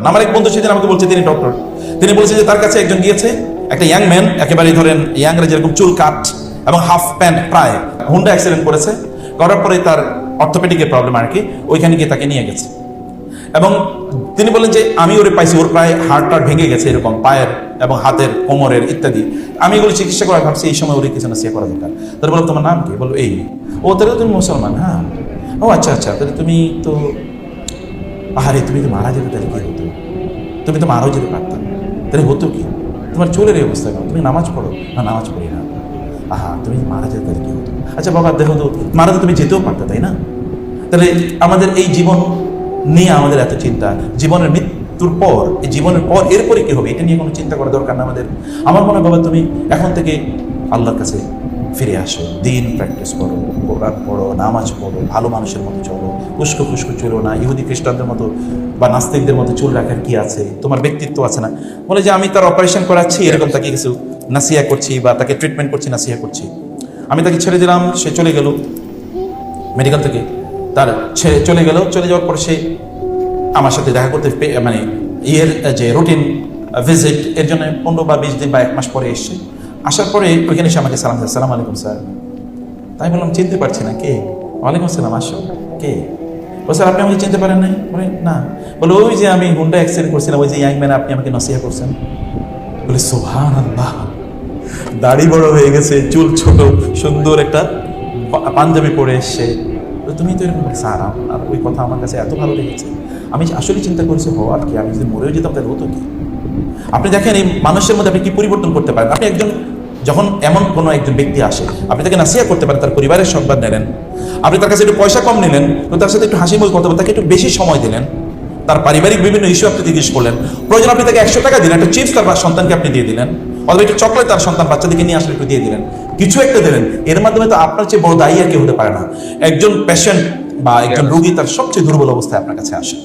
না। আমার এক বন্ধু সেদিন আমাকে বলছে, তিনি ডক্টর, তিনি বলছে যে তার কাছে একজন গিয়েছে, একটা ইয়াং ম্যান, একেবারে ধরেন ইয়াংরা যেরকম চুল কাট এবং হাফ প্যান্ট, প্রায় হুন্ডা অ্যাক্সিডেন্ট করেছে, করার পরে তার অর্থোপেডিকের প্রবলেম আর কি, ওইখানে গিয়ে তাকে নিয়ে গেছে। এবং তিনি বলেন যে আমি ওরে পাইছি, ওর প্রায় হাড়টা ভেঙে গেছে এরকম, পায়ের এবং হাতের, কোমরের ইত্যাদি। আমি এগুলো চিকিৎসা করা ভাবছি এই সময় ওর কিছু না করা দরকার। তাহলে বললাম তোমার নাম কি? বললো এই। ও তাহলে তুমি মুসলমান? হ্যাঁ। ও আচ্ছা আচ্ছা, তাহলে তুমি তো, আরে তুমি তো মারা যেতে, তাহলে কি হতো? তুমি তো মারাও যেতে পারতাম, তাহলে হতো কি? তোমার চুলের এই অবস্থা কেন? তুমি নামাজ পড়ো? না, নামাজ পড়ি না। আহা, তুমি মারা যেতে তাহলে কি হতো? আচ্ছা বাবা দেখো তো, মারা তো তুমি যেতেও পারতে, তাই না? তাহলে আমাদের এই জীবন নিয়ে আমাদের এত চিন্তা, জীবনের মৃত্যুর পর, এই জীবনের পর এরপরে কি হবে এটা নিয়ে কোনো চিন্তা করা দরকার না আমাদের। আমার মনে হয় বাবা তুমি এখন থেকে আল্লাহর কাছে ফিরে আসো, দিন প্র্যাকটিস করো, কোরআন পড়ো, নামাজ পড়ো, ভালো মানুষের মতো চলো, উস্কো ফুস্কো চলো না, ইহুদি খ্রিস্টানদের মতো বা নাস্তিকদের মতো চুল রাখার কি আছে? তোমার ব্যক্তিত্ব আছে না? বলে যে আমি তার অপারেশন করাচ্ছি, এরকম তাকে কিছু নাসিহা করছি বা তাকে ট্রিটমেন্ট করছি, নাসিহা করছি। আমি তাকে ছেড়ে দিলাম, সে চলে গেল মেডিকেল থেকে, তার ছেড়ে চলে গেল। চলে যাওয়ার পর সে আমার সাথে দেখা করতে, মানে ইয়ের যে রুটিন ভিজিট, এর জন্য 15 বা 20 দিন বা 1 মাস পরে এসছে। আসার পরে ওইখানে এসে আমাকে সালাম দিয়েছে, সালাম আলাইকুম স্যার। তাই বললাম চিনতে পারছি না, কে? ওয়ালাইকুম আসসালাম, আসো। কে? ও স্যার আপনি আমাকে চিনতে পারেন নাই? বলে না। বলে ওই যে আমি হুন্ডা অ্যাক্সিডেন্ট করছিলাম, ওই যে ইয়াং ম্যান, আপনি আমাকে নসিহা করছেন। বলে সুবহানাল্লাহ, দাড়ি বড় হয়ে গেছে, চুল ছোট, সুন্দর একটা পাঞ্জাবি পরে এসছে। তুমি তো এরকম। স্যার আর ওই কথা আমার কাছে এত ভালো লেগেছে, আমি আসলে চিন্তা করেছি হওয়ার কি, আমি যদি মরেও যেতাম তাহলে হতো কি? আপনি দেখেন এই মানুষের মধ্যে আপনি কি পরিবর্তন করতে পারেন। আপনি একজন, যখন এমন কোনো একজন ব্যক্তি আসে, আপনি তাকে নাসিহা করতে পারেন, তার পরিবারের সংবাদ নিলেন, আপনি তার কাছে একটু পয়সা কম নিলেন, তার সাথে একটু হাসি মুখ কথা বলেন, তাকে একটু বেশি সময় দিলেন, তার পারিবারিক বিভিন্ন ইস্যু আপনি জিজ্ঞেস করলেন, প্রয়োজন আপনি তাকে 100 টাকা দিলেন, একটা চিপস তার সন্তানকে আপনি দিয়ে দিলেন, অথবা একটু চকলেট তার সন্তান বাচ্চাদেরকে নিয়ে আসলে একটু দিয়ে দিলেন, কিছু একটা দিলেন। এর মাধ্যমে তো আপনার চেয়ে বড় দায়ী আর কেউ হতে পারে না। একজন পেশেন্ট বা একজন রোগী তার সবচেয়ে দুর্বল অবস্থায় আপনার কাছে আসে।